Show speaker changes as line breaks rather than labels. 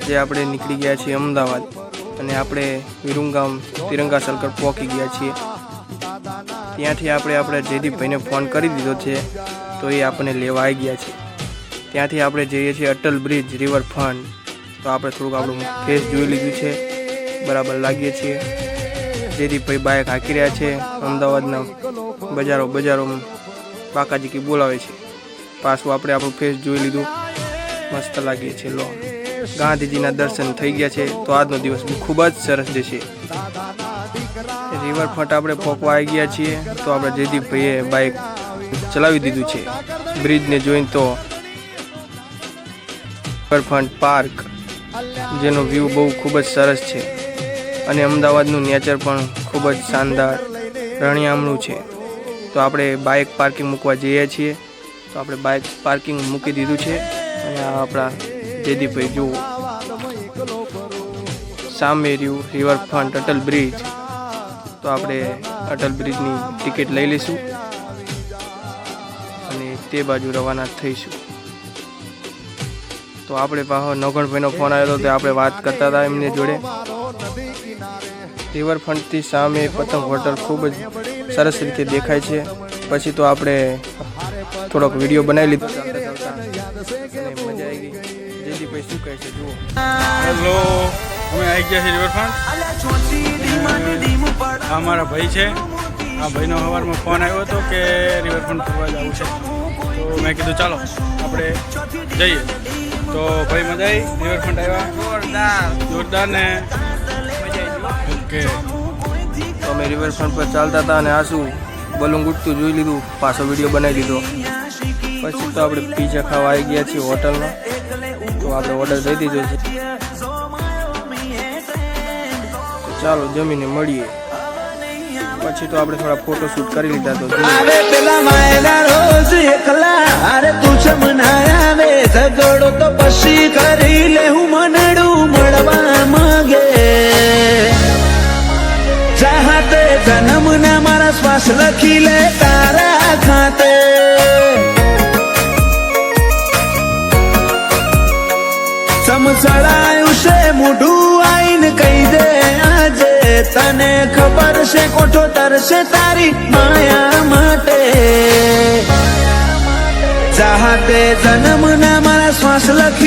જે આપણે નીકળી ગયા છીએ અમદાવાદ અને આપણે વિરુંગામ તિરંગા સર્કલ પહોંચી ગયા છીએ। ત્યાંથી આપણે આપણા જયદીપભાઈને ફોન કરી દીધો છે, તો એ આપણને લેવા આવી ગયા છે। ત્યાંથી આપણે જઈએ છીએ અટલ બ્રિજ રિવરફ્રન્ટ। તો આપણે થોડુંક આપણું ફેસ જોઈ લીધું છે, બરાબર લાગીએ છીએ। જયદીપભાઈ બાઇક હાંકી રહ્યા છે। અમદાવાદના બજારોમાં બાકાજી કી બોલાવે છે। પાછું આપણે આપણું ફેસ જોઈ લીધું, મસ્ત લાગીએ છીએ। લો, ગાંધીજીના દર્શન થઈ ગયા છે, તો આજનો દિવસ ખૂબ જ સરસ જશે। રિવરફ્રન્ટ આપણે પહોંચવા આવી ગયા છીએ, તો આપણે જયદીપભાઈએ બાઇક ચલાવી દીધું છે બ્રિજને જોઈને। તો રિવરફ્રન્ટ પાર્ક જેનો વ્યૂ બહુ ખૂબ જ સરસ છે અને અમદાવાદનું નેચર પણ ખૂબ જ શાનદાર રણિયામણું છે। તો આપણે બાઇક પાર્કિંગ મૂકવા જઈએ છીએ, તો આપણે બાઇક પાર્કિંગ મૂકી દીધું છે અને આપણા જયદીપભાઈ જુઓ સામે રહ્યું રિવરફ્રન્ટ અટલ બ્રિજ। તો આપણે અટલ બ્રિજની ટિકિટ લઈ લઈશું અને તે બાજુ રવાના થઈશું। તો આપણે પાછો નવગણભાઈનો ફોન આવ્યો હતો, તે આપણે વાત કરતા હતા એમની જોડે। રિવરફ્રન્ટથી સામે પતંગ હોટલ ખૂબ જ સરસ રીતે દેખાય છે। પછી તો આપણે થોડોક વિડીયો બનાવી લીધો, ચાલતા અને મજા આવી ગઈ। જયદીપભાઈ શું કહે છે જુઓ।
હેલો, અમે આવી ગયા છીએ રિવરફ્રન્ટ। આ મારા ભાઈ છે। આ ભાઈનો સવારમાં ફોન આવ્યો હતો કે રિવરફ્રન્ટ ફરવા જવું છે, તો મેં કીધું ચાલો આપણે જઈએ। તો ભાઈ મજા આવી, રિવરફ્રન્ટ આવ્યા જોરદાર ને ઓકે।
તો અમે રિવરફ્રન્ટ પર ચાલતા હતા અને આ શું બલૂન ઉડતું જોઈ લીધું, પાછો વિડીયો બનાવી લીધો। પછી તો આપણે પીઝા ખાવા આવી ગયા છીએ હોટલમાં, તો આપણે ઓર્ડર દઈ દીધો છે। તો ચાલો જમીને મળીએ। પછી તો આપણે થોડા ફોટો શૂટ કરી લીધા। તો
ઝઘડો તો પછી કરી લે, હું મનડું મળવા માંગે। ચાહતે જન્મ ના મારા શ્વાસ લખી લે તારા ખાતે। સમસળાયું છે મોઢું આઈને કહી દે આજે, તને ખબર છે કોઠો તરસે તારી માયા માટે। ચાહતે જન્મ ના મારા શ્વાસ લખી